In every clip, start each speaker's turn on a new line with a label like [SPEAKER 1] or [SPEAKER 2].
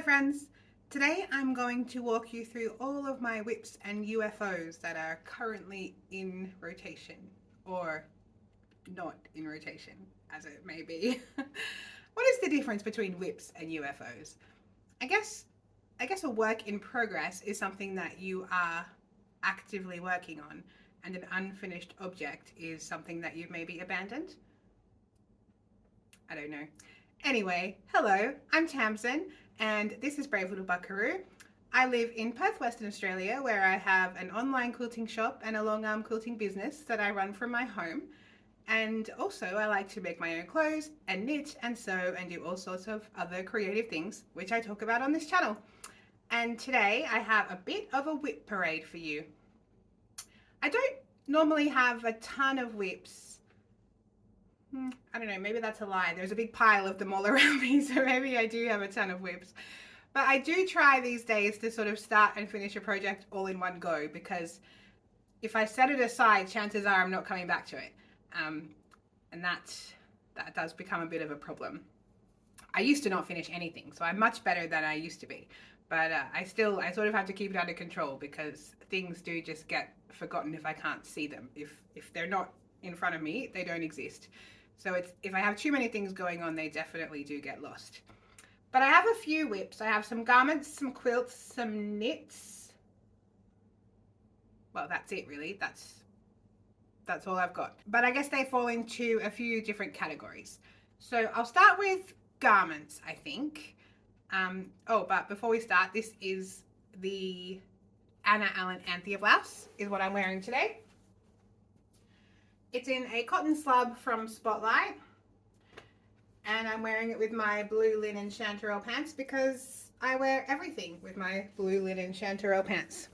[SPEAKER 1] Hi friends! Today I'm going to walk you through all of my whips and UFOs that are currently in rotation, or not in rotation, as it may be. What is the difference between whips and UFOs? I guess a work in progress is something that you are actively working on, and an unfinished object is something that you've maybe abandoned. I don't know. Anyway, hello, I'm Tamsin, and this is Brave Little Buckaroo. I live in Perth, Western Australia, where I have an online quilting shop and a long arm quilting business that I run from my home. And also I like to make my own clothes and knit and sew and do all sorts of other creative things, which I talk about on this channel. And today I have a bit of a whip parade for you. I don't normally have a ton of whips. I don't know, maybe that's a lie. There's a big pile of them all around me, so maybe I do have a ton of whips. But I do try these days to sort of start and finish a project all in one go, because if I set it aside, chances are I'm not coming back to it. And that does become a bit of a problem. I used to not finish anything, so I'm much better than I used to be. But I sort of have to keep it under control, because things do just get forgotten if I can't see them. If they're not in front of me, they don't exist. So if I have too many things going on, they definitely do get lost. But I have a few whips. I have some garments, some quilts, some knits. Well, that's it really. That's all I've got. But I guess they fall into a few different categories. So I'll start with garments, I think. But before we start, this is the Anna Allen Anthea blouse, is what I'm wearing today. It's in a cotton slub from Spotlight, and I'm wearing it with my blue linen chanterelle pants, because I wear everything with my blue linen chanterelle pants,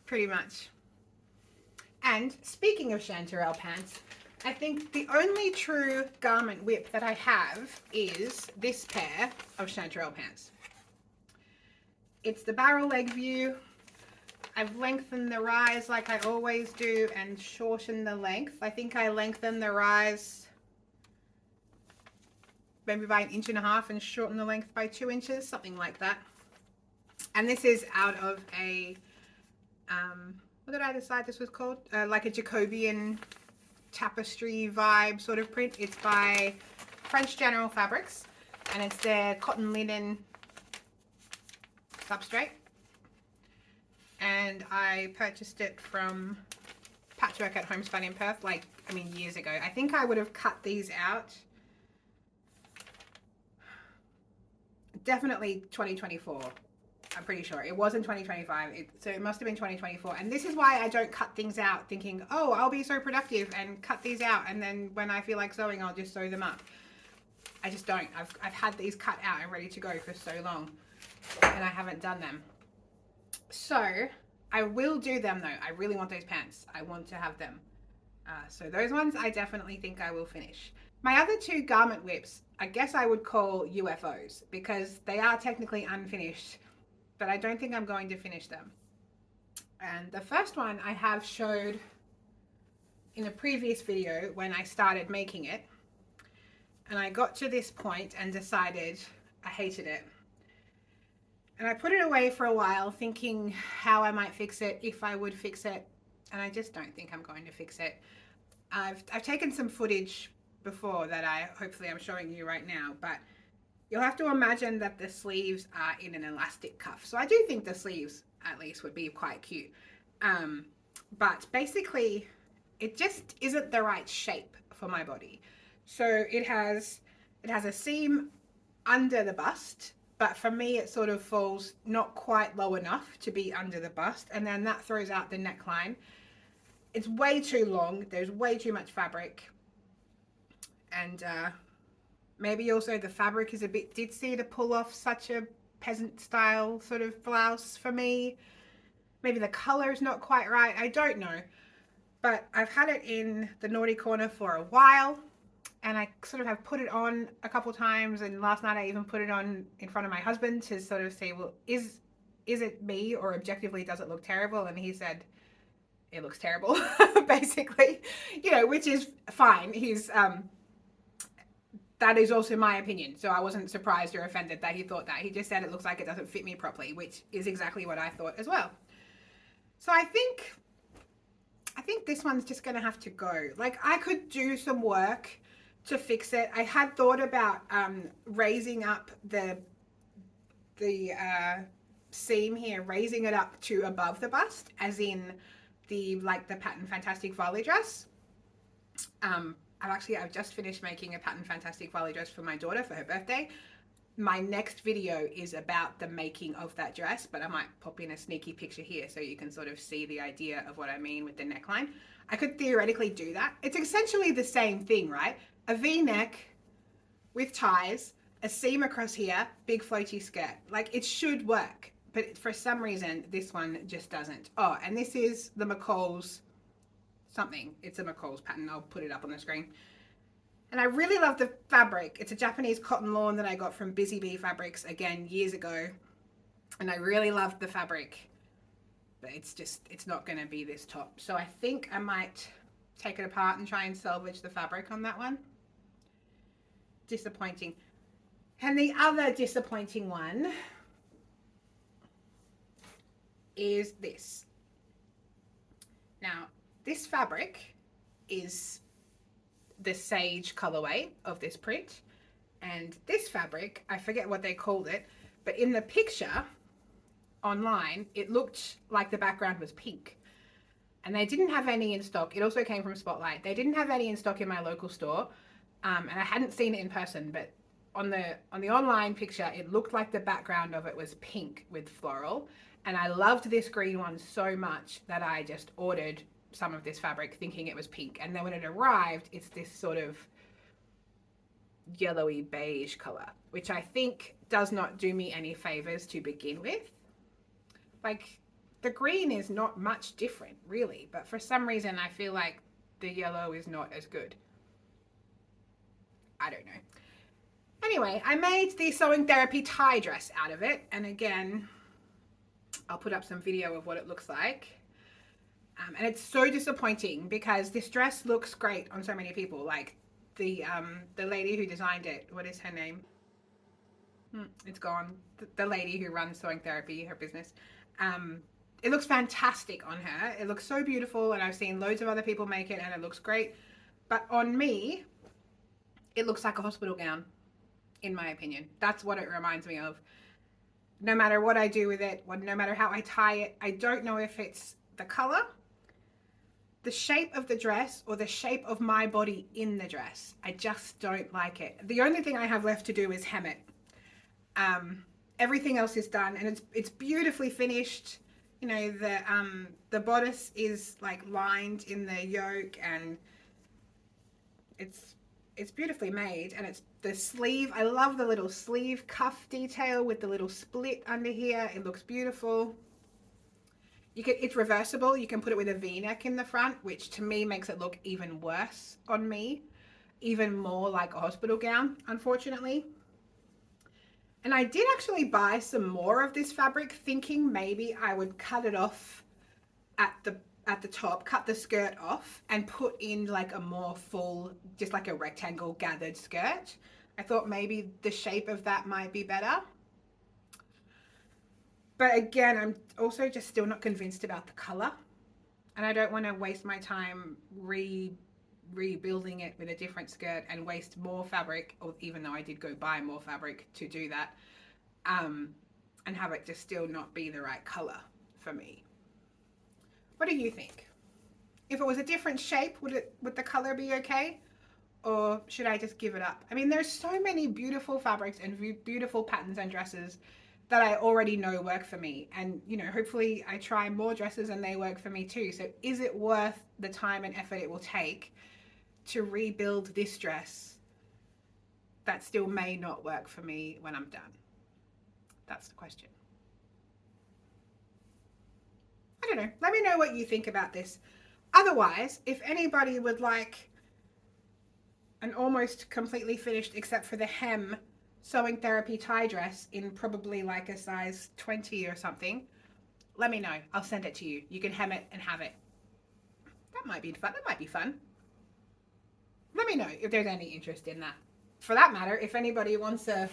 [SPEAKER 1] pretty much. And speaking of chanterelle pants, I think the only true garment whip that I have is this pair of chanterelle pants. It's the barrel leg view. I've lengthened the rise like I always do and shortened the length. I think I lengthened the rise maybe by 1.5 inches and shortened the length by 2 inches, something like that. And this is out of a, what did I decide this was called? Like a Jacobean tapestry vibe sort of print. It's by French General Fabrics, and it's their cotton linen substrate. And I purchased it from Patchwork at Homespun in Perth, years ago. I think I would have cut these out definitely 2024. I'm pretty sure. It wasn't 2025, so it must have been 2024. And this is why I don't cut things out thinking, oh, I'll be so productive and cut these out, and then when I feel like sewing, I'll just sew them up. I just don't. I've had these cut out and ready to go for so long, and I haven't done them. So I will do them though. I really want those pants. I want to have them. So those ones I definitely think I will finish. My other two garment whips, I guess I would call UFOs, because they are technically unfinished, but I don't think I'm going to finish them. And the first one I have showed in a previous video when I started making it, and I got to this point and decided I hated it. And I put it away for a while thinking how I might fix it, if I would fix it, and I just don't think I'm going to fix it. I've taken some footage before that hopefully I'm showing you right now, but you'll have to imagine that the sleeves are in an elastic cuff. So I do think the sleeves at least would be quite cute. But basically it just isn't the right shape for my body. So it has a seam under the bust, but for me it sort of falls not quite low enough to be under the bust, and then that throws out the neckline. It's way too long, there's way too much fabric, and maybe also the fabric is a bit ditzy to pull off such a peasant style sort of blouse for me. Maybe the color is not quite right, I don't know. But I've had it in the naughty corner for a while, and I sort of have put it on a couple times, and last night I even put it on in front of my husband to sort of see, well, is it me, or objectively does it look terrible? And he said it looks terrible, basically, which is fine. He's that is also my opinion. So I wasn't surprised or offended that he thought that. He just said it looks like it doesn't fit me properly, which is exactly what I thought as well. So I think this one's just gonna have to go. Like, I could do some work to fix it. I had thought about raising up the seam here, raising it up to above the bust, as in the Pattern Fantastic volley dress. I've just finished making a Pattern Fantastic volley dress for my daughter for her birthday. My next video is about the making of that dress, but I might pop in a sneaky picture here so you can sort of see the idea of what I mean with the neckline. I could theoretically do that. It's essentially the same thing, right? A V-neck with ties, a seam across here, big floaty skirt. Like, it should work, but for some reason this one just doesn't. Oh, and this is the McCall's something. It's a McCall's pattern. I'll put it up on the screen. And I really love the fabric. It's a Japanese cotton lawn that I got from Busy Bee Fabrics, again, years ago. And I really loved the fabric, but it's not gonna be this top. So I think I might take it apart and try and salvage the fabric on that one. Disappointing. And the other disappointing one is this. Now, this fabric is the sage colorway of this print, and this fabric, I forget what they called it, but in the picture online it looked like the background was pink, and they didn't have any in stock. It also came from Spotlight. They didn't have any in stock in my local store, and I hadn't seen it in person, but on the online picture it looked like the background of it was pink with floral, and I loved this green one so much that I just ordered some of this fabric thinking it was pink, and then when it arrived it's this sort of yellowy beige color, which I think does not do me any favors to begin with. Like, the green is not much different really, but for some reason I feel like the yellow is not as good. I don't know. Anyway, I made the Sewing Therapy tie dress out of it, and again I'll put up some video of what it looks like. And it's so disappointing because this dress looks great on so many people. Like the lady who designed it, what is her name? It's gone. The lady who runs Sewing Therapy, her business. It looks fantastic on her. It looks so beautiful, and I've seen loads of other people make it and it looks great. But on me, it looks like a hospital gown, in my opinion. That's what it reminds me of. No matter what I do with it, no matter how I tie it, I don't know if it's the color, the shape of the dress, or the shape of my body in the dress. I just don't like it. The only thing I have left to do is hem it. Everything else is done, and it's beautifully finished. You know, the bodice is like lined in the yoke, and it's beautifully made. And it's the sleeve. I love the little sleeve cuff detail with the little split under here. It looks beautiful. It's reversible. You can put it with a V-neck in the front, which to me makes it look even worse on me, even more like a hospital gown, unfortunately. And I did actually buy some more of this fabric thinking maybe I would cut it off at the top, cut the skirt off and put in like a more full, just like a rectangle gathered skirt. I thought maybe the shape of that might be better. But again, I'm also just still not convinced about the color, and I don't want to waste my time rebuilding it with a different skirt and waste more fabric, or even though I did go buy more fabric to do that, and have it just still not be the right color for me. What do you think? If it was a different shape, would the color be okay? Or should I just give it up? I mean, there's so many beautiful fabrics and beautiful patterns and dresses that I already know work for me. And, you know, hopefully I try more dresses and they work for me too. So is it worth the time and effort it will take to rebuild this dress that still may not work for me when I'm done? That's the question. I don't know. Let me know what you think about this. Otherwise, if anybody would like an almost completely finished, except for the hem, Sewing Therapy tie dress in probably like a size 20 or something, let me know. I'll send it to you. You can hem it and have it. That might be fun. That might be fun. Let me know if there's any interest in that. for that matter, if anybody wants a,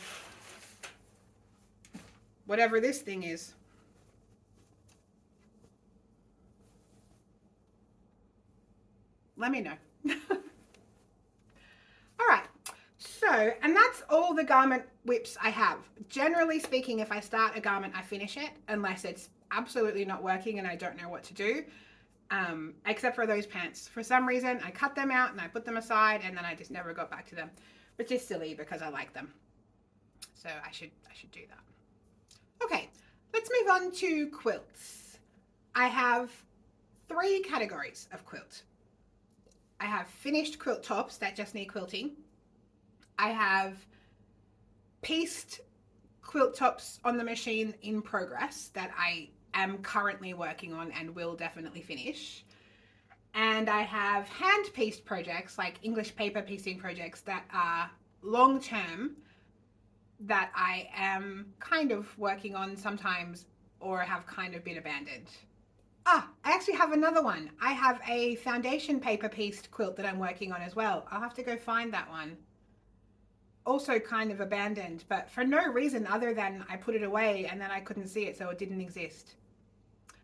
[SPEAKER 1] whatever this thing is. Let me know. All right. So, and that's all the garment whips I have. Generally speaking, if I start a garment, I finish it unless it's absolutely not working and I don't know what to do. Except for those pants. For some reason, I cut them out and I put them aside and then I just never got back to them, which is silly because I like them. So I should do that. Okay, let's move on to quilts. I have 3 categories of quilt. I have finished quilt tops that just need quilting. I have pieced quilt tops on the machine in progress that I am currently working on and will definitely finish. And I have hand pieced projects, like English paper piecing projects that are long term that I am kind of working on sometimes or have kind of been abandoned. Ah, I actually have another one. I have a foundation paper pieced quilt that I'm working on as well. I'll have to go find that one. Also kind of abandoned, but for no reason other than I put it away and then I couldn't see it, so it didn't exist.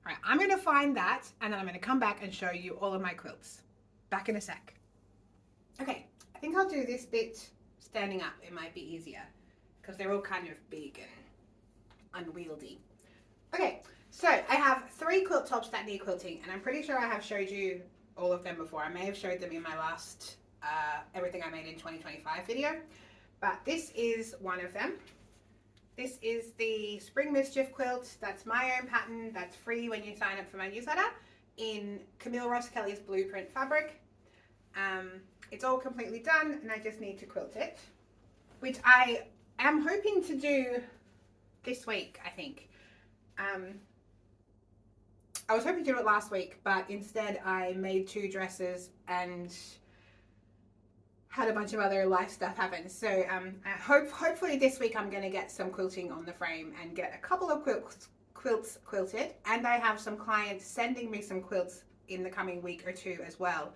[SPEAKER 1] All right, I'm going to find that and then I'm going to come back and show you all of my quilts. Back in a sec. Okay, I think I'll do this bit standing up. It might be easier because they're all kind of big and unwieldy. Okay, so I have 3 quilt tops that need quilting and I'm pretty sure I have showed you all of them before. I may have showed them in my last everything I made in 2025 video, but this is one of them. This is the Spring Mischief quilt. That's my own pattern. That's free when you sign up for my newsletter in Camille Ross Kelly's blueprint fabric. It's all completely done and I just need to quilt it, which I am hoping to do this week, I think. I was hoping to do it last week, but instead I made 2 dresses and had a bunch of other life stuff happen. So hopefully this week I'm going to get some quilting on the frame and get a couple of quilts quilted. And I have some clients sending me some quilts in the coming week or 2 as well.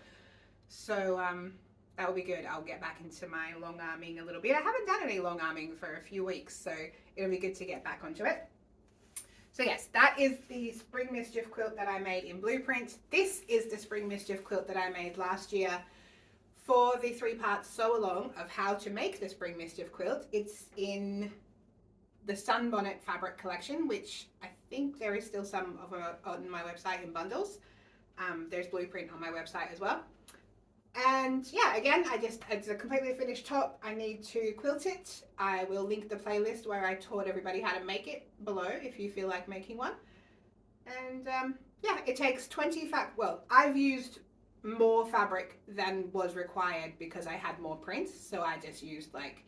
[SPEAKER 1] So that will be good. I'll get back into my long arming a little bit. I haven't done any long arming for a few weeks, so it'll be good to get back onto it. So yes, that is the Spring Mischief quilt that I made in blueprint. This is the Spring Mischief quilt that I made last year for the 3-part sew along of how to make the Spring Mischief quilt. It's in the Sunbonnet fabric collection, which I think there is still some of on my website in bundles. There's blueprint on my website as well. And yeah, again, it's a completely finished top. I need to quilt it. I will link the playlist where I taught everybody how to make it below if you feel like making one. And yeah, it takes 20 well, I've used more fabric than was required because I had more prints. So I just used like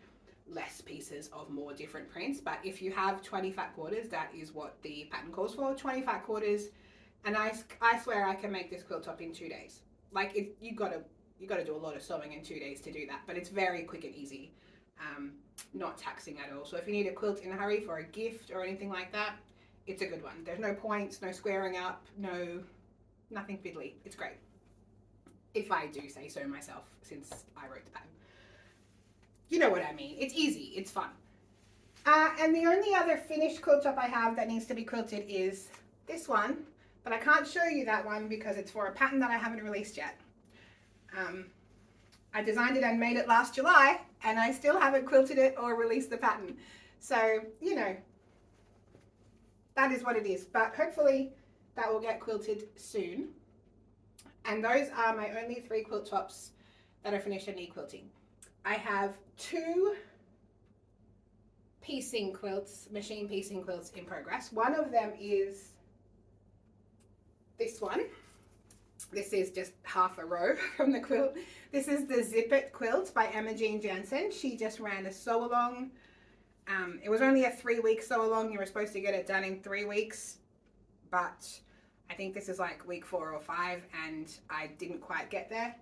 [SPEAKER 1] less pieces of more different prints. But if you have 20 fat quarters, that is what the pattern calls for, 20 fat quarters. And I swear I can make this quilt top in 2 days. Like you got to do a lot of sewing in 2 days to do that, but it's very quick and easy, not taxing at all. So if you need a quilt in a hurry for a gift or anything like that, it's a good one. There's no points, no squaring up, nothing fiddly. It's great. If I do say so myself, since I wrote the pattern. You know what I mean. It's easy, it's fun. And the only other finished quilt top I have that needs to be quilted is this one, but I can't show you that one because it's for a pattern that I haven't released yet. I designed it and made it last July and I still haven't quilted it or released the pattern. So, you know, that is what it is. But hopefully that will get quilted soon. And those are my only 3 quilt tops that are finished and need quilting. I have 2 piecing quilts, machine piecing quilts in progress. One of them is this one. This is just half a row from the quilt. This is the Zip It quilt by Emma Jean Jansen. She just ran a sew along. It was only a 3-week sew along. You were supposed to get it done in 3 weeks, but I think this is like week 4 or 5 and I didn't quite get there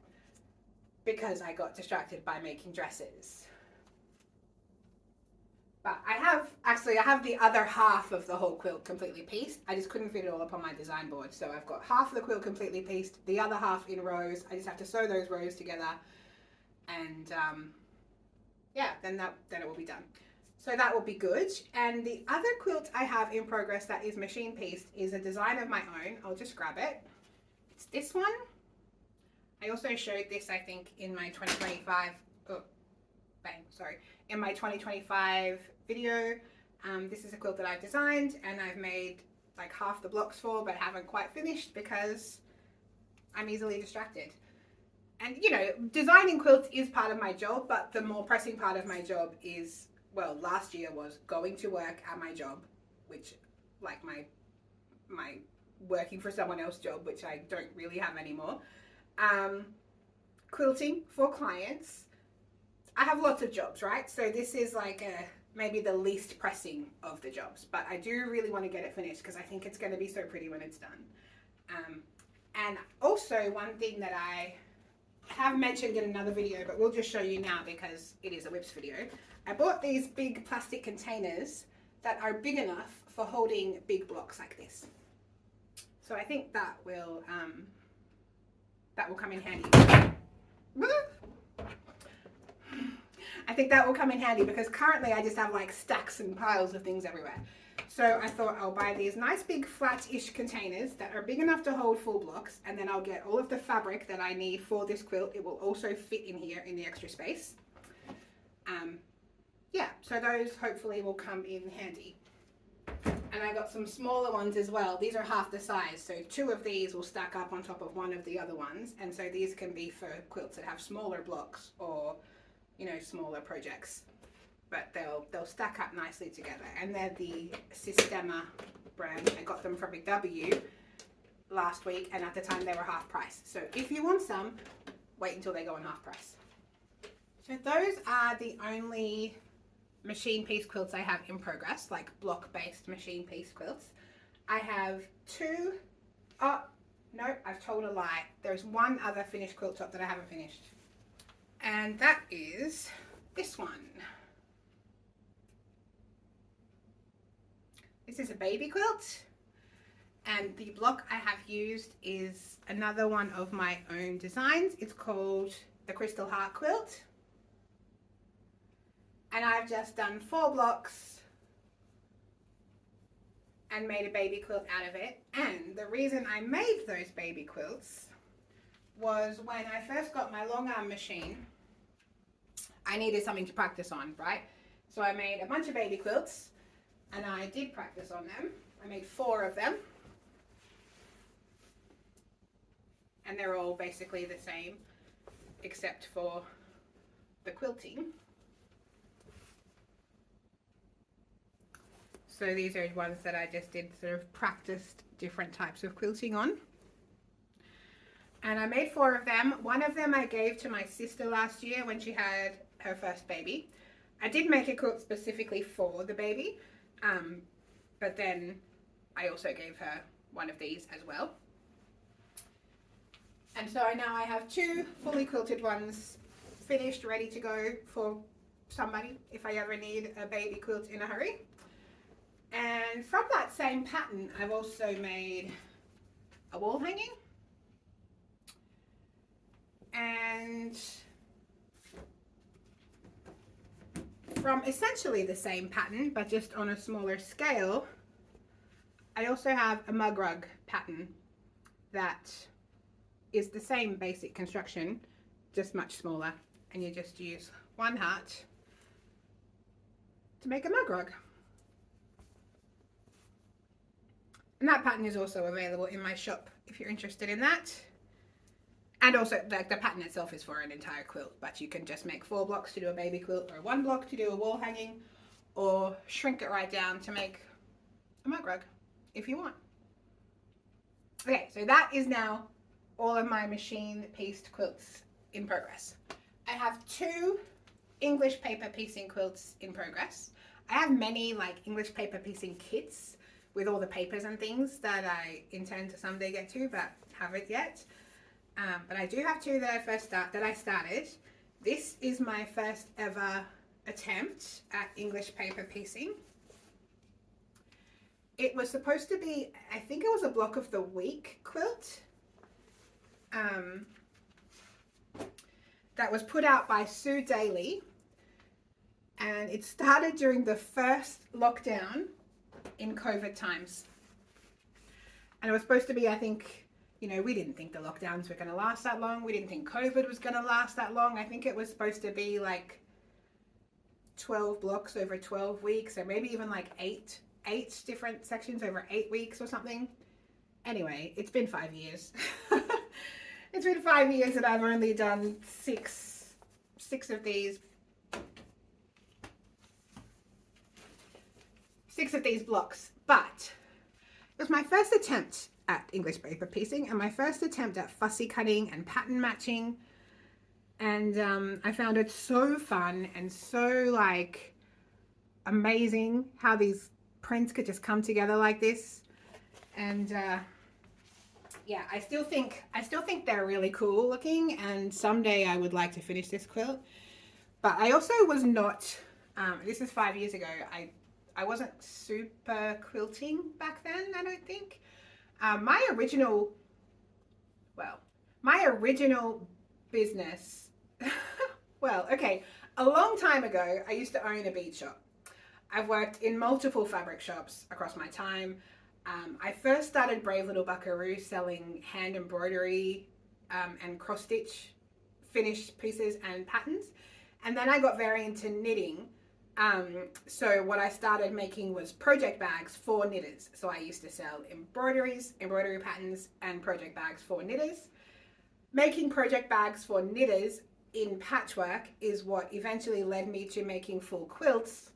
[SPEAKER 1] because I got distracted by making dresses. But I have the other half of the whole quilt completely pieced. I just couldn't fit it all up on my design board. So I've got half of the quilt completely pieced, the other half in rows. I just have to sew those rows together. And yeah, then it will be done. So that will be good. And the other quilt I have in progress that is machine pieced is a design of my own. I'll just grab it. It's this one. I also showed this, I think, in my 2025, in my 2025 video. This is a quilt that I've designed and I've made like half the blocks for, but haven't quite finished because I'm easily distracted. And you know, designing quilts is part of my job, but the more pressing part of my job is, well, last year was going to work at my job, which like my working for someone else's job, which I don't really have anymore. Quilting for clients. I have lots of jobs, right? So this is like maybe the least pressing of the jobs, but I do really want to get it finished because I think it's going to be so pretty when it's done. And also one thing that I have mentioned in another video, but we'll just show you now because it is a whips video. I bought these big plastic containers that are big enough for holding big blocks like this. So I think that will come in handy. I think that will come in handy because currently I just have like stacks and piles of things everywhere. So I thought I'll buy these nice big flat-ish containers that are big enough to hold full blocks, and then I'll get all of the fabric that I need for this quilt. It will also fit in here in the extra space. Yeah, so those hopefully will come in handy. And I got some smaller ones as well. These are half the size, so 2 of these will stack up on top of one of the other ones, and so these can be for quilts that have smaller blocks or, you know, smaller projects. But they'll stack up nicely together, and they're the Systema brand. I got them from Big W last week, and at the time they were half price. So if you want some, wait until they go on half price. So those are the only machine piece quilts I have in progress, like block based machine piece quilts. I have 2, oh no, I've told a lie. There's one other finished quilt top that I haven't finished, and that is this one. This is a baby quilt, and the block I have used is another one of my own designs. It's called the Crystal Heart Quilt, and I've just done 4 blocks and made a baby quilt out of it. And the reason I made those baby quilts was when I first got my long arm machine, I needed something to practice on, right? So I made a bunch of baby quilts, and I did practice on them. I made 4 of them. And they're all basically the same, except for the quilting. So these are ones that I just did sort of practiced different types of quilting on. And I made 4 of them. One of them I gave to my sister last year when she had her first baby. I did make a quilt specifically for the baby. But then I also gave her one of these as well. And so now I have 2 fully quilted ones finished, ready to go for somebody if I ever need a baby quilt in a hurry. And from that same pattern, I've also made a wall hanging. And from essentially the same pattern, but just on a smaller scale, I also have a mug rug pattern that is the same basic construction, just much smaller, and you just use 1 heart to make a mug rug. And that pattern is also available in my shop if you're interested in that. And also, like, the pattern itself is for an entire quilt, but you can just make 4 blocks to do a baby quilt, or 1 block to do a wall hanging, or shrink it right down to make a mug rug if you want. Okay, so that is now all of my machine pieced quilts in progress. I have 2 English paper piecing quilts in progress. I have many like English paper piecing kits with all the papers and things that I intend to someday get to, but haven't yet. But I do have 2 that I started. This is my first ever attempt at English paper piecing. It was supposed to be, I think it was a block of the week quilt. That was put out by Sue Daly. And it started during the first lockdown in COVID times. And it was supposed to be, I think, you know, we didn't think the lockdowns were going to last that long. We didn't think COVID was going to last that long. I think it was supposed to be like 12 blocks over 12 weeks, or maybe even like eight different sections over 8 weeks or something. Anyway, it's been 5 years. It's been 5 years and I've only done six of these. 6 of these blocks, but it was my first attempt at English paper piecing and my first attempt at fussy cutting and pattern matching. And I found it so fun and so like amazing how these prints could just come together like this. And yeah, I still think they're really cool looking, and someday I would like to finish this quilt. But I also was not, this is 5 years ago, I wasn't super quilting back then, I don't think. My original business, well, okay, a long time ago, I used to own a bead shop. I've worked in multiple fabric shops across my time. I first started Brave Little Buckaroo selling hand embroidery and cross stitch finished pieces and patterns. And then I got very into knitting. So what I started making was project bags for knitters. So I used to sell embroidery patterns and project bags for knitters. Making project bags for knitters in patchwork is what eventually led me to making full quilts.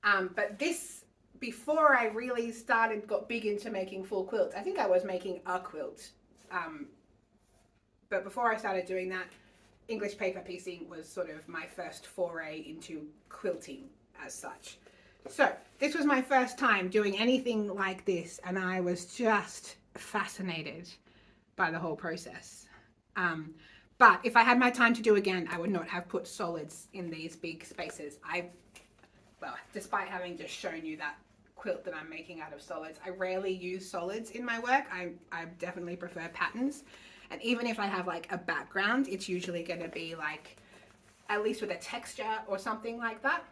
[SPEAKER 1] But this, before I really got big into making full quilts, I think I was making a quilt. But before I started doing that, English paper piecing was sort of my first foray into quilting as such. So this was my first time doing anything like this, and I was just fascinated by the whole process. But if I had my time to do again, I would not have put solids in these big spaces. Well, despite having just shown you that quilt that I'm making out of solids, I rarely use solids in my work. I definitely prefer patterns. And even if I have like a background, it's usually going to be like, at least with a texture or something like that.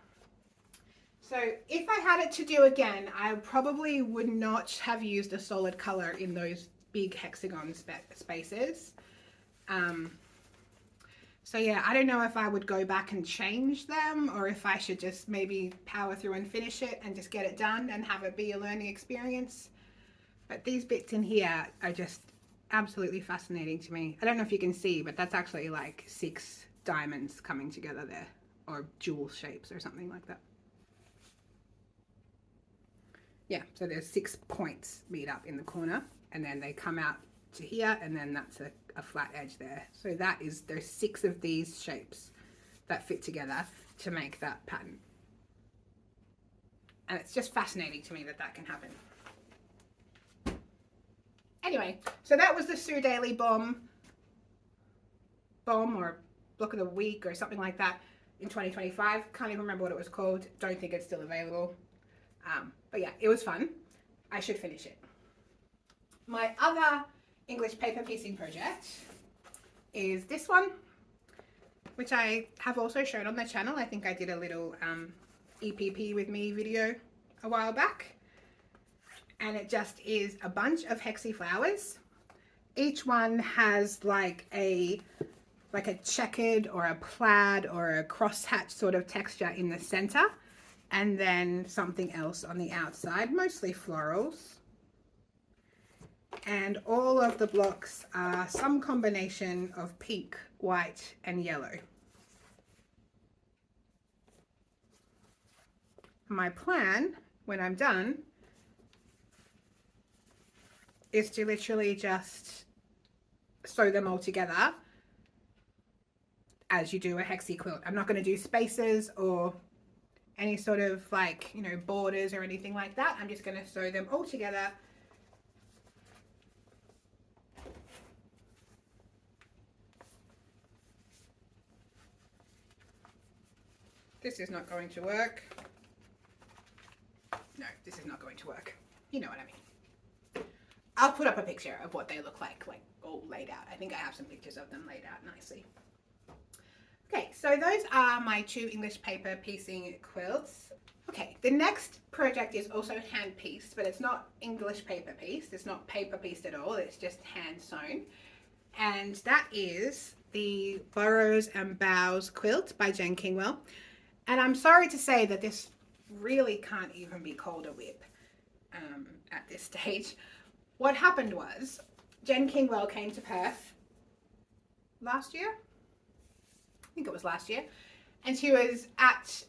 [SPEAKER 1] So if I had it to do again, I probably would not have used a solid color in those big hexagon spaces. So yeah, I don't know if I would go back and change them, or if I should just maybe power through and finish it and just get it done and have it be a learning experience. But these bits in here are just absolutely fascinating to me. I don't know if you can see, but that's actually like 6 diamonds coming together there, or jewel shapes or something like that. Yeah, so there's 6 points made up in the corner, and then they come out to here, and then that's a flat edge there. So there's 6 of these shapes that fit together to make that pattern. And it's just fascinating to me that that can happen. Anyway, so that was the Sue Daily bomb or block of the week or something like that in 2025. Can't even remember what it was called. Don't think it's still available. But yeah, it was fun. I should finish it. My other English paper piecing project is this one, which I have also shown on the channel. I think I did a little EPP with me video a while back. And it just is a bunch of hexy flowers. Each one has like a checkered or a plaid or a crosshatch sort of texture in the center, and then something else on the outside, mostly florals. And all of the blocks are some combination of pink, white, and yellow. My plan, when I'm done, is to literally just sew them all together as you do a hexy quilt. I'm not going to do spaces or any sort of like, you know, borders or anything like that. I'm just going to sew them all together. This is not going to work. No, this is not going to work. You know what I mean. I'll put up a picture of what they look like all laid out. I think I have some pictures of them laid out nicely. Okay, so those are my 2 English paper piecing quilts. Okay, the next project is also hand pieced, but it's not English paper pieced. It's not paper pieced at all. It's just hand sewn. And that is the Burrows and Bows quilt by Jen Kingwell. And I'm sorry to say that this really can't even be called a whip at this stage. What happened was Jen Kingwell came to Perth last year. I think it was last year. And she was at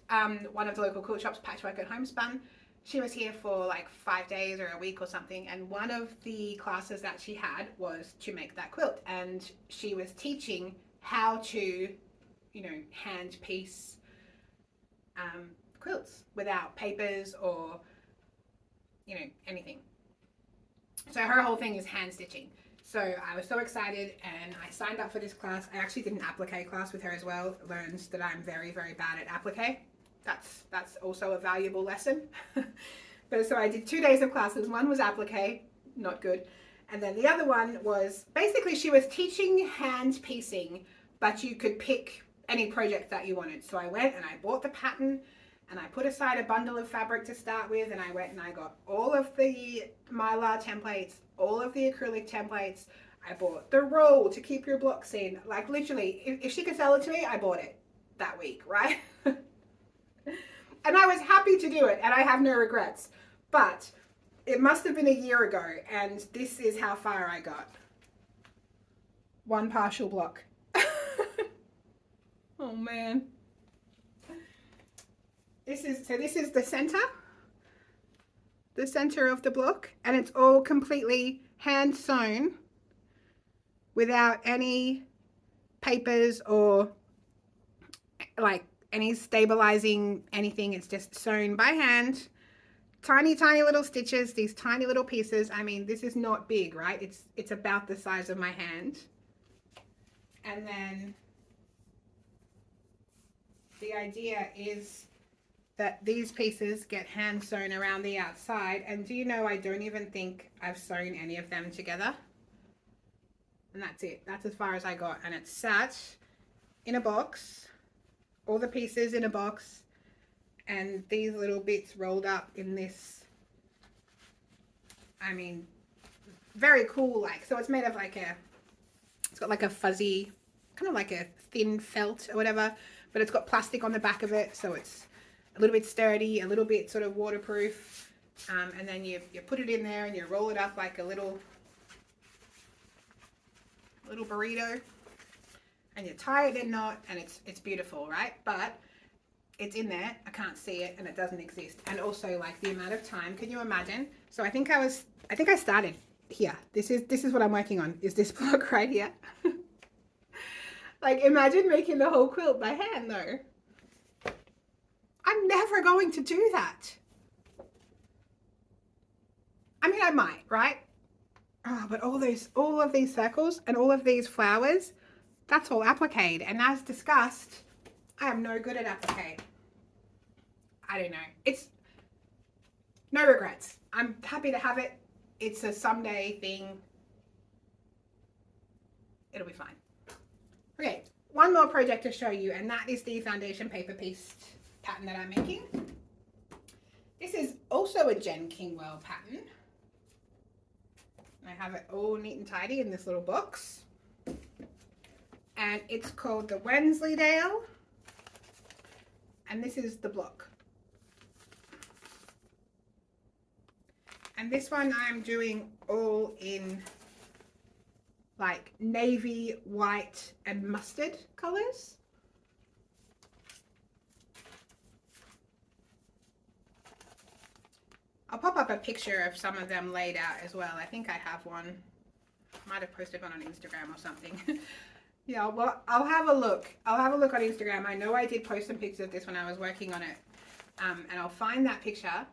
[SPEAKER 1] one of the local quilt shops, Patchwork at Homespun. She was here for like 5 days or a week or something. And one of the classes that she had was to make that quilt. And she was teaching how to, you know, hand piece quilts without papers or, you know, anything. So her whole thing is hand stitching. So I was so excited and I signed up for this class. I actually did an applique class with her as well. Learned that I'm very, very bad at applique. That's also a valuable lesson. But so I did 2 days of classes. One was applique, not good. And then the other one was basically she was teaching hand piecing, but you could pick any project that you wanted. So I went and I bought the pattern and I put aside a bundle of fabric to start with, and I went and I got all of the mylar templates, all of the acrylic templates. I bought the roll to keep your blocks in. Like literally, if she could sell it to me, I bought it that week, right? And I was happy to do it and I have no regrets. But it must have been a year ago and this is how far I got. 1 partial block. Oh man. This is the center of the block, and it's all completely hand sewn without any papers or like any stabilizing anything. It's just sewn by hand, tiny little stitches, these tiny little pieces. I mean, this is not big, right? It's about the size of my hand. And then the idea is that these pieces get hand sewn around the outside. And do you know, I don't even think I've sewn any of them together. And that's it. That's as far as I got. And it's sat in a box, all the pieces in a box, and these little bits rolled up in this, I mean, very cool. Like, so it's made of like it's got like a fuzzy, kind of like a thin felt or whatever, but it's got plastic on the back of it. So it's a little bit sturdy, a little bit sort of waterproof, and then you put it in there and you roll it up like a little burrito, and you tie it in a knot, and it's beautiful, right? But it's in there, I can't see it, and it doesn't exist. And also like the amount of time, can you imagine? So I think I started here. This is what I'm working on, is this block right here. Like imagine making the whole quilt by hand though. I'm never going to do that. I mean, I might, right? Oh, but all of these circles and all of these flowers, that's all appliqued. And as discussed, I am no good at applique. I don't know. It's no regrets. I'm happy to have it. It's a someday thing. It'll be fine. Okay, one more project to show you, and that is the foundation paper piece pattern that I'm making. This is also a Jen Kingwell pattern. I have it all neat and tidy in this little box. And it's called the Wensleydale. And this is the block. And this one I'm doing all in like navy, white, and mustard colors. I'll pop up a picture of some of them laid out as well. I think I have one. Might have posted one on Instagram or something. Yeah, well, I'll have a look. I'll have a look on Instagram. I know I did post some pictures of this when I was working on it. And I'll find that picture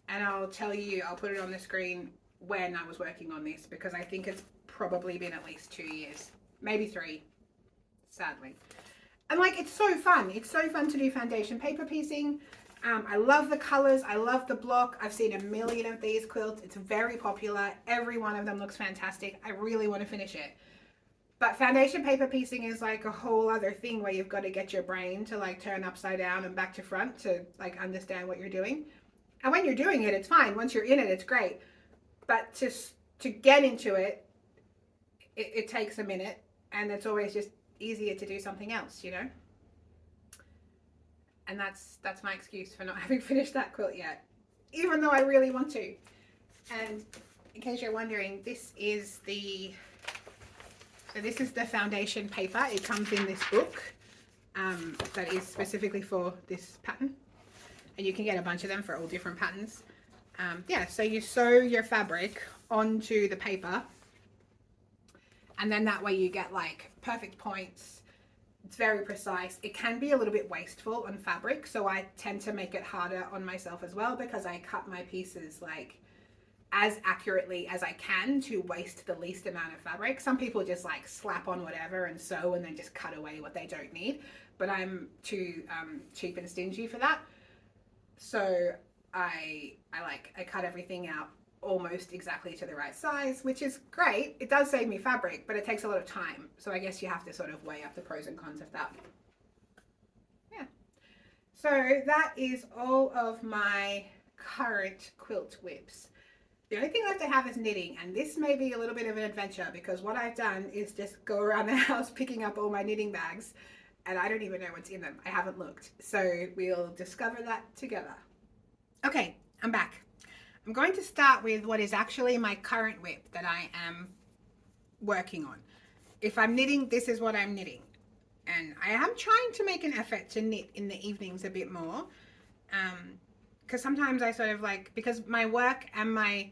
[SPEAKER 1] and I'll tell you, I'll put it on the screen when I was working on this, because I think it's probably been at least 2 years, maybe 3, sadly. And like, it's so fun. It's so fun to do foundation paper piecing. I love the colors. I love the block. I've seen a million of these quilts. It's very popular. Every one of them looks fantastic. I really want to finish it. But foundation paper piecing is like a whole other thing where you've got to get your brain to like turn upside down and back to front to like understand what you're doing. And when you're doing it, it's fine. Once you're in it, it's great. But to get into it, it takes a minute, and it's always just easier to do something else, you know? And that's my excuse for not having finished that quilt yet, even though I really want to. And in case you're wondering, this is the foundation paper. It comes in this book that is specifically for this pattern, and you can get a bunch of them for all different patterns. Yeah, so you sew your fabric onto the paper, and then that way you get like perfect points. It's very precise. It can be a little bit wasteful on fabric, so I tend to make it harder on myself as well, because I cut my pieces like as accurately as I can to waste the least amount of fabric. Some people just like slap on whatever and sew and then just cut away what they don't need, but I'm too cheap and stingy for that. So I cut everything out almost exactly to the right size, which is great. It does save me fabric, but it takes a lot of time. So I guess you have to sort of weigh up the pros and cons of that. Yeah. So that is all of my current quilt whips. The only thing left to have is knitting, and this may be a little bit of an adventure, because what I've done is just go around the house picking up all my knitting bags, and I don't even know what's in them. I haven't looked. So we'll discover that together. Okay, I'm back. I'm going to start with what is actually my current whip that I am working on. If I'm knitting, this is what I'm knitting. And I am trying to make an effort to knit in the evenings a bit more. Because sometimes I sort of like, because my work and my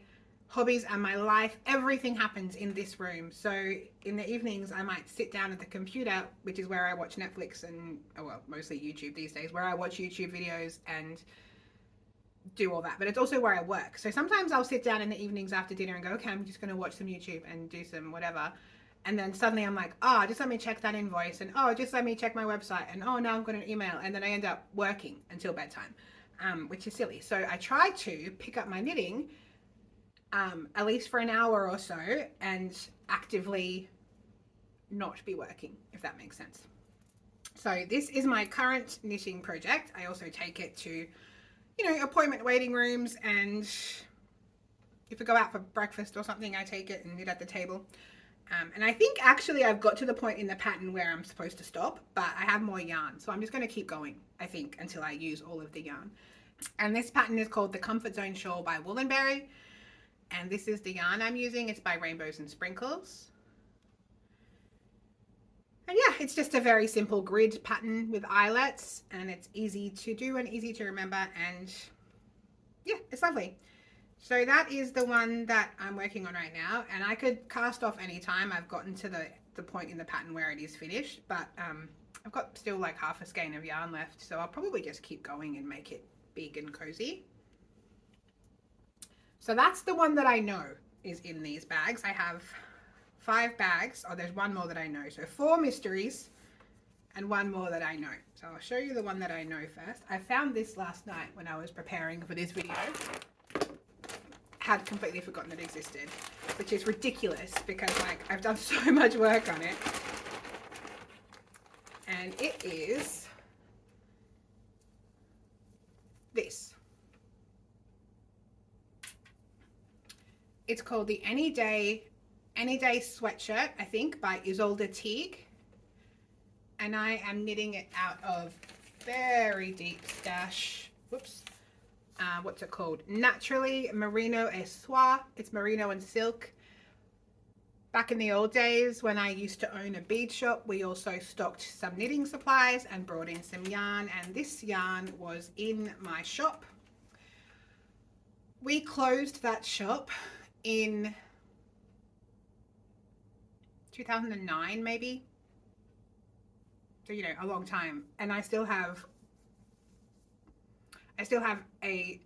[SPEAKER 1] hobbies and my life, everything happens in this room. So in the evenings, I might sit down at the computer, which is where I watch Netflix and, well, mostly YouTube these days, where I watch YouTube videos and do all that, but it's also where I work. So sometimes I'll sit down in the evenings after dinner and go, okay, I'm just going to watch some YouTube and do some whatever. And then suddenly I'm like, oh, just let me check that invoice, and oh, just let me check my website, and oh, now I've got an email, and then I end up working until bedtime, which is silly. So I try to pick up my knitting at least for an hour or so and actively not be working, if that makes sense. So this is my current knitting project. I also take it to, you know, appointment waiting rooms, and if I go out for breakfast or something, I take it and knit at the table. And I think actually I've got to the point in the pattern where I'm supposed to stop, but I have more yarn. So I'm just going to keep going, I think, until I use all of the yarn. And this pattern is called the Comfort Zone Shawl by Woolenberry. And this is the yarn I'm using. It's by Rainbows and Sprinkles. And yeah, it's just a very simple grid pattern with eyelets, and it's easy to do and easy to remember, and yeah, it's lovely. So that is the one that I'm working on right now, and I could cast off anytime I've gotten to the point in the pattern where it is finished, but I've got still like half a skein of yarn left, so I'll probably just keep going and make it big and cozy. So that's the one that I know is in these bags. I have 5 bags. Oh, there's one more that I know. So 4 mysteries and one more that I know. So I'll show you the one that I know first. I found this last night when I was preparing for this video. Had completely forgotten it existed, which is ridiculous because like I've done so much work on it. And it is this. It's called the Any Day Sweatshirt, I think, by Isolde Teague. And I am knitting it out of very deep stash. Whoops. What's it called? Naturally Merino et Soie. It's merino and silk. Back in the old days when I used to own a bead shop, we also stocked some knitting supplies and brought in some yarn, and this yarn was in my shop. We closed that shop in 2009 maybe, so you know, a long time, and I still have a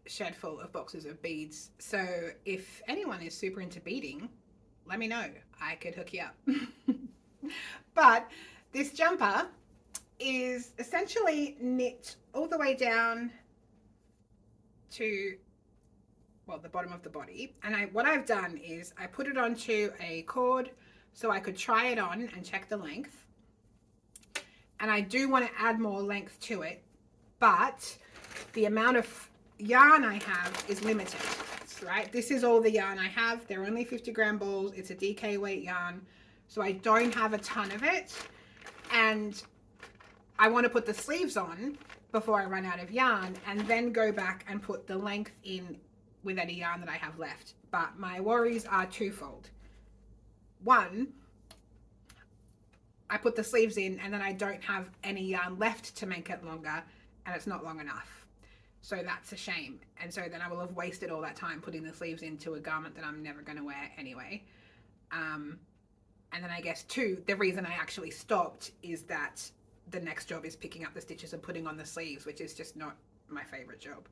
[SPEAKER 1] shed full of boxes of beads. So if anyone is super into beading, let me know, I could hook you up. But this jumper is essentially knit all the way down to, well, the bottom of the body, and what I've done is I put it onto a cord so I could try it on and check the length. And I do want to add more length to it, but the amount of yarn I have is limited, right? This is all the yarn I have. They're only 50-gram balls. It's a DK weight yarn, so I don't have a ton of it. And I want to put the sleeves on before I run out of yarn, and then go back and put the length in with any yarn that I have left. But my worries are twofold. One, I put the sleeves in and then I don't have any yarn left to make it longer, and it's not long enough. So that's a shame. And so then I will have wasted all that time putting the sleeves into a garment that I'm never going to wear anyway. And then I guess two, the reason I actually stopped is that the next job is picking up the stitches and putting on the sleeves, which is just not my favorite job.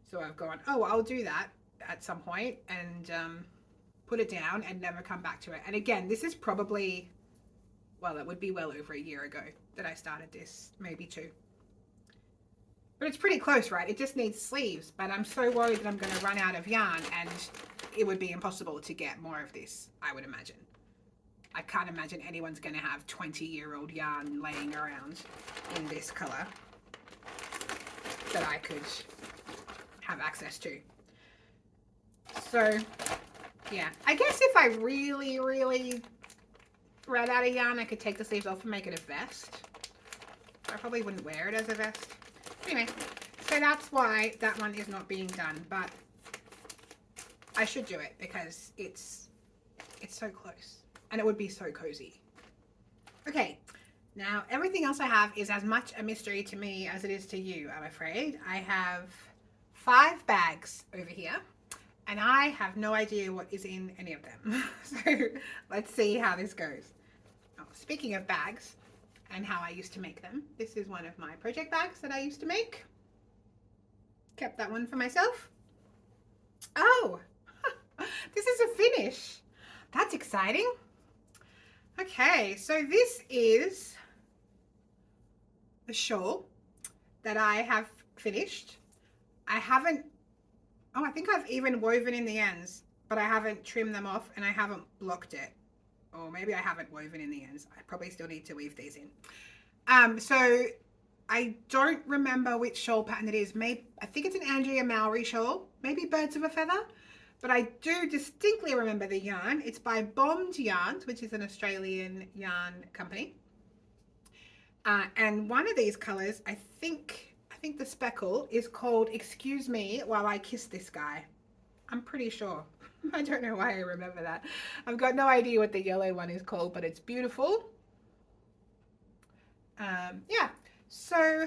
[SPEAKER 1] So I've gone, oh, I'll do that at some point and put it down and never come back to it. And again, this is probably, well, it would be well over a year ago that I started this, maybe 2. But it's pretty close, right? It just needs sleeves, but I'm so worried that I'm going to run out of yarn, and it would be impossible to get more of this, I would imagine. I can't imagine anyone's going to have 20-year-old yarn laying around in this color that I could have access to. So, yeah. I guess if I really, really ran out of yarn, I could take the sleeves off and make it a vest. I probably wouldn't wear it as a vest. Anyway, so that's why that one is not being done, but I should do it because it's so close. And it would be so cozy. Okay, now everything else I have is as much a mystery to me as it is to you, I'm afraid. I have 5 bags over here, and I have no idea what is in any of them. So let's see how this goes. Oh, speaking of bags and how I used to make them, this is one of my project bags that I used to make. Kept that one for myself. Oh, this is a finish. That's exciting. Okay, so this is the shawl that I have finished. I haven't, oh, I think I've even woven in the ends, but I haven't trimmed them off and I haven't blocked it. Or maybe I haven't woven in the ends. I probably still need to weave these in. So I don't remember which shawl pattern it is. Maybe, I think it's an Andrea Mowry shawl, maybe Birds of a Feather. But I do distinctly remember the yarn. It's by Bombed Yarns, which is an Australian yarn company. And one of these colors, I think the speckle is called Excuse Me While I Kiss This Guy. I'm pretty sure. I don't know why I remember that. I've got no idea what the yellow one is called, but it's beautiful. Yeah, so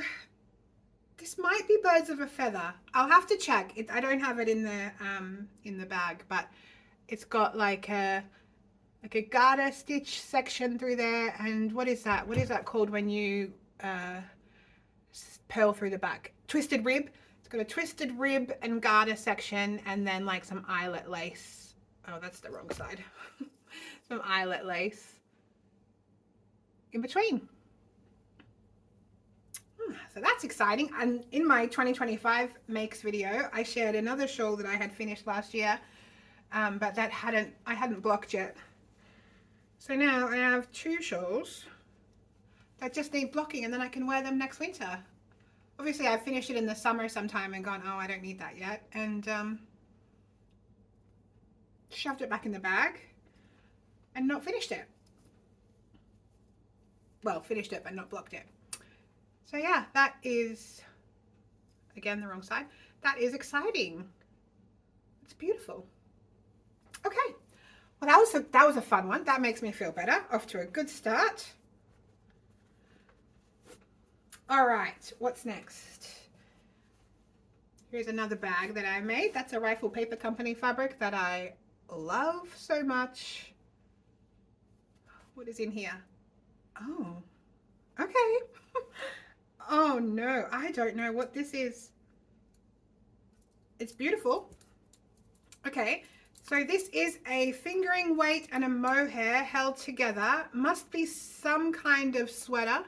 [SPEAKER 1] this might be Birds of a Feather. I'll have to check. I don't have it in the bag, but it's got like a garter stitch section through there. And what is that? What is that called when you purl through the back? Twisted rib. It's got a twisted rib and garter section, and then like some eyelet lace. Oh, that's the wrong side. Some eyelet lace in between. So that's exciting. And in my 2025 makes video, I shared another shawl that I had finished last year, but that I hadn't blocked yet. So now I have 2 shawls that just need blocking, and then I can wear them next winter. Obviously I finished it in the summer sometime and gone, oh, I don't need that yet, and shoved it back in the bag and not finished it. Well, finished it but not blocked it. So yeah, that is, again, the wrong side. That is exciting. It's beautiful. Okay, well that was a fun one. That makes me feel better. Off to a good start. All right, what's next? Here's another bag that I made. That's a Rifle Paper Company fabric that I love so much. What is in here? Oh, okay. Oh no, I don't know what this is. It's beautiful. Okay, so this is a fingering weight and a mohair held together. Must be some kind of sweater.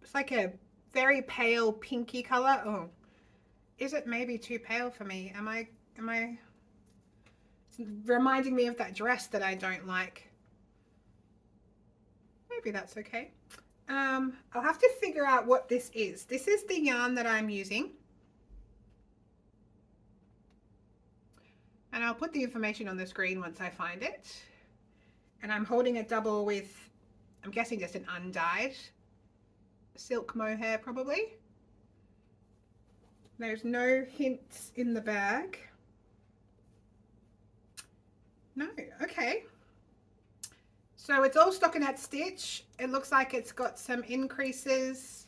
[SPEAKER 1] It's like a very pale pinky color. Oh, Is it maybe too pale for me? Am I, it's reminding me of that dress that I don't like. Maybe that's okay. I'll have to figure out what this is. This is the yarn that I'm using. And I'll put the information on the screen once I find it. And I'm holding a double with, I'm guessing just an undyed silk mohair probably. There's no hints in the bag. No, okay. So it's all stockinette stitch. It looks like it's got some increases.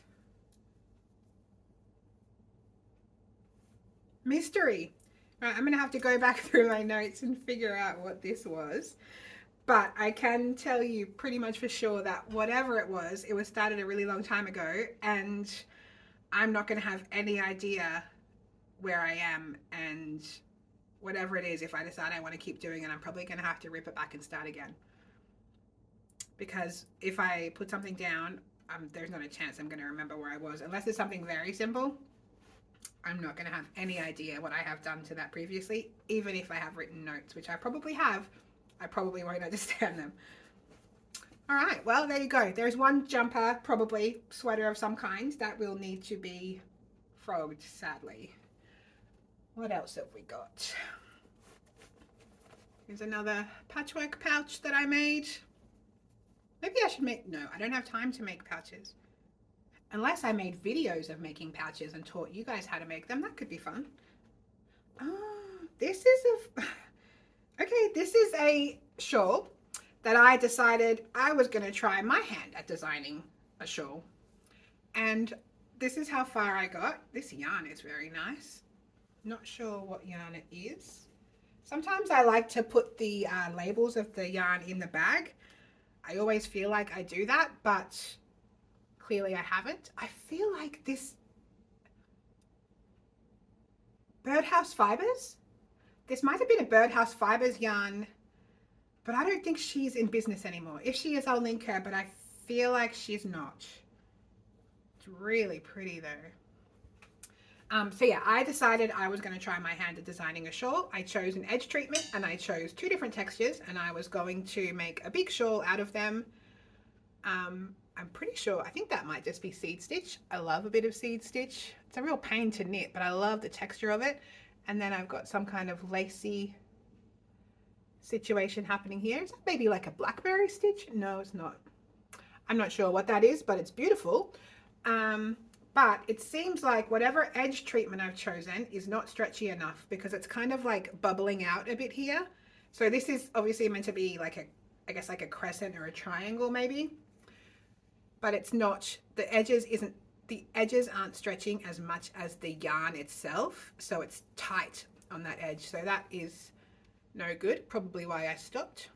[SPEAKER 1] Mystery. Right, I'm gonna have to go back through my notes and figure out what this was. But I can tell you pretty much for sure that whatever it was started a really long time ago, and I'm not gonna have any idea where I am, and whatever it is, if I decide I want to keep doing it, I'm probably gonna have to rip it back and start again. Because if I put something down, there's not a chance I'm gonna remember where I was, unless it's something very simple. I'm not gonna have any idea what I have done to that previously, even if I have written notes, which I probably have. I probably won't understand them. All right, well, there you go. There's one jumper, probably sweater of some kind, that will need to be frogged, sadly. What else have we got? Here's another patchwork pouch that I made. Maybe I should make, no, I don't have time to make pouches. Unless I made videos of making pouches and taught you guys how to make them, that could be fun. Oh, this is okay, this is a shawl that I decided I was gonna try my hand at designing a shawl. And this is how far I got. This yarn is very nice. Not sure what yarn it is. Sometimes I like to put the labels of the yarn in the bag. I always feel like I do that, but clearly I haven't. I feel like this Birdhouse Fibers. This might have been a Birdhouse Fibers yarn, but I don't think she's in business anymore. If she is, I'll link her, but I feel like she's not. It's really pretty though. So yeah, I decided I was going to try my hand at designing a shawl. I chose an edge treatment and I chose 2 different textures, and I was going to make a big shawl out of them. I'm pretty sure, I think that might just be seed stitch. I love a bit of seed stitch. It's a real pain to knit, but I love the texture of it. And then I've got some kind of lacy situation happening here. Is that maybe like a blackberry stitch? No, it's not. I'm not sure what that is, but it's beautiful. But it seems like whatever edge treatment I've chosen is not stretchy enough, because it's kind of like bubbling out a bit here. So this is obviously meant to be like a, I guess like a crescent or a triangle maybe, but it's not, the edges aren't stretching as much as the yarn itself. So it's tight on that edge. So that is no good, probably why I stopped.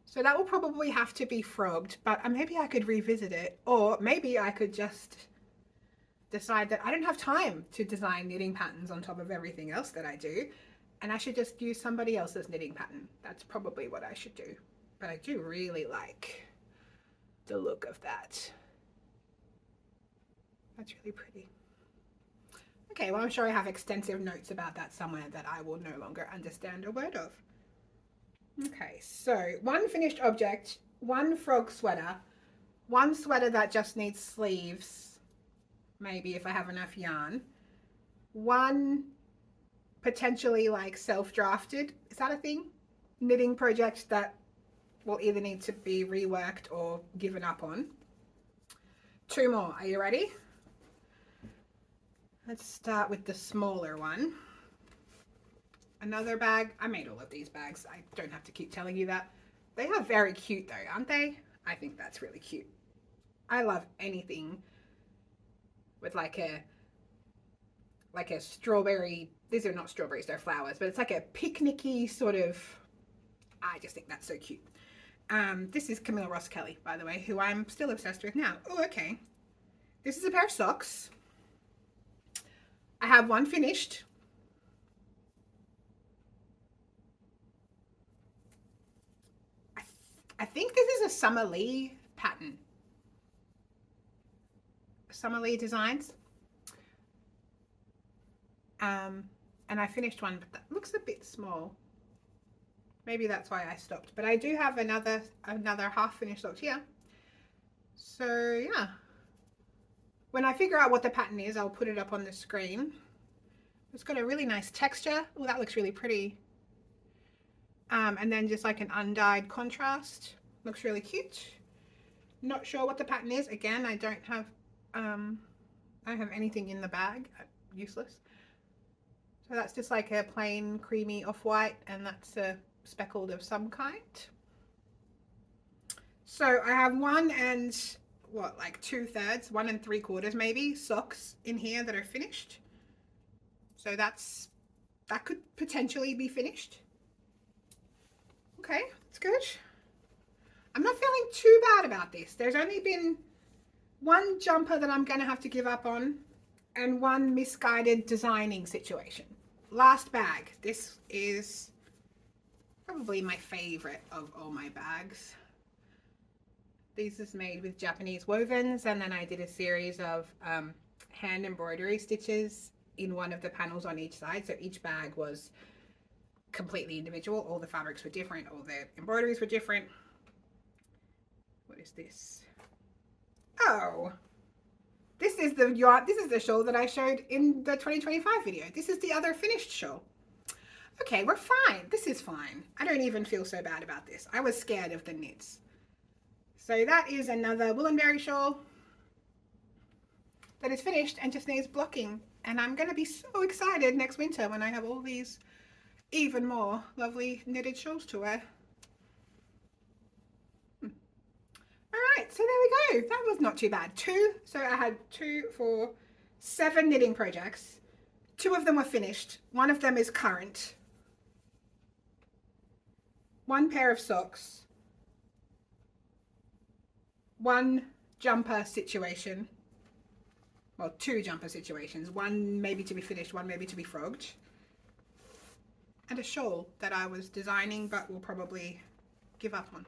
[SPEAKER 1] So that will probably have to be frogged, but maybe I could revisit it, or maybe I could just decide that I don't have time to design knitting patterns on top of everything else that I do, and I should just use somebody else's knitting pattern. That's probably what I should do. But I do really like the look of that. That's really pretty. Okay, well, I'm sure I have extensive notes about that somewhere that I will no longer understand a word of. Okay, so 1 finished object, 1 frog sweater, 1 sweater that just needs sleeves, maybe if I have enough yarn, 1 potentially like self-drafted, is that a thing? Knitting project that will either need to be reworked or given up on. 2 more, are you ready? Let's start with the smaller one. Another bag. I made all of these bags. I don't have to keep telling you that. They are very cute though, aren't they? I think that's really cute. I love anything with like a strawberry, these are not strawberries, they're flowers, but it's like a picnicky sort of, I just think that's so cute. This is Camilla Ross Kelly, by the way, who I'm still obsessed with now. Oh, okay. This is a pair of socks. I have 1 finished. I think this is a Summer Lee pattern. Summer Lee Designs. And I finished one, but that looks a bit small. Maybe that's why I stopped. But I do have another half finished look here. So yeah. When I figure out what the pattern is, I'll put it up on the screen. It's got a really nice texture. Oh, that looks really pretty. And then just like an undyed contrast. Looks really cute. Not sure what the pattern is. Again, I don't have anything in the bag. Useless. So that's just like a plain creamy off-white, and that's a speckled of some kind. So I have 1 and what, like 2/3, 1 3/4 maybe socks in here that are finished. So that could potentially be finished. Okay, that's good. I'm not feeling too bad about this. There's only been 1 jumper that I'm going to have to give up on, and 1 misguided designing situation. Last bag. This is probably my favorite of all my bags. This is made with Japanese wovens, and then I did a series of hand embroidery stitches in one of the panels on each side. So each bag was completely individual. All the fabrics were different. All the embroideries were different. What is this? Oh, this is the shawl that I showed in the 2025 video. This is the other finished shawl. Okay, we're fine. This is fine. I don't even feel so bad about this. I was scared of the knits. So that is another Woolenberry shawl that is finished and just needs blocking. And I'm going to be so excited next winter when I have all these even more lovely knitted shawls to wear. Alright, so there we go. That was not too bad. So I had 2, 4, 7 knitting projects. 2 of them were finished. 1 of them is current. 1 pair of socks. 1 jumper situation. Well, 2 jumper situations. 1 maybe to be finished, 1 maybe to be frogged. And a shawl that I was designing but will probably give up on.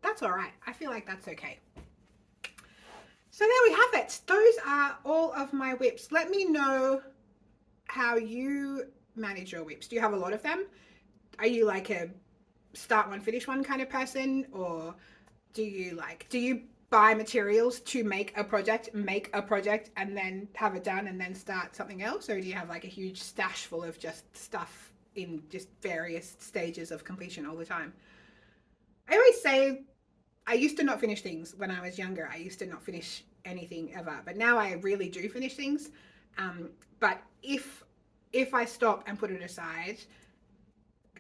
[SPEAKER 1] That's all right. I feel like that's okay. So there we have it. Those are all of my whips. Let me know how you manage your whips. Do you have a lot of them? Are you like a start one, finish one kind of person? Or do you buy materials to make a project, and then have it done and then start something else? Or do you have like a huge stash full of just stuff in just various stages of completion all the time? I always say I used to not finish things when I was younger. I used to not finish anything ever, but now I really do finish things. But if I stop and put it aside,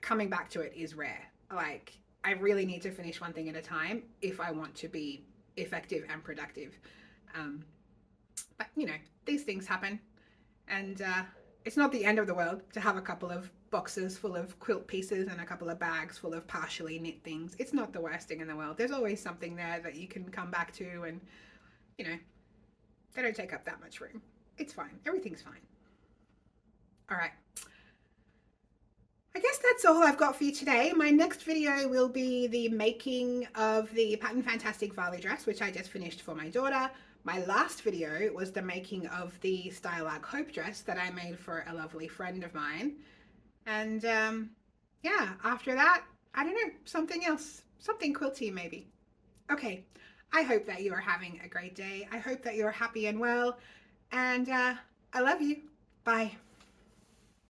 [SPEAKER 1] coming back to it is rare. Like, I really need to finish one thing at a time if I want to be effective and productive. But you know, these things happen, and it's not the end of the world to have a couple of boxes full of quilt pieces and a couple of bags full of partially knit things. It's not the worst thing in the world. There's always something there that you can come back to, and you know, they don't take up that much room. It's fine. Everything's fine. All right. I guess that's all I've got for you today. My next video will be the making of the Pattern Fantastic Varley dress, which I just finished for my daughter. My last video was the making of the Style Arc Hope dress that I made for a lovely friend of mine. And yeah, after that, I don't know, something else, something quilty maybe. Okay, I hope that you are having a great day. I hope that you're happy and well, and I love you. Bye.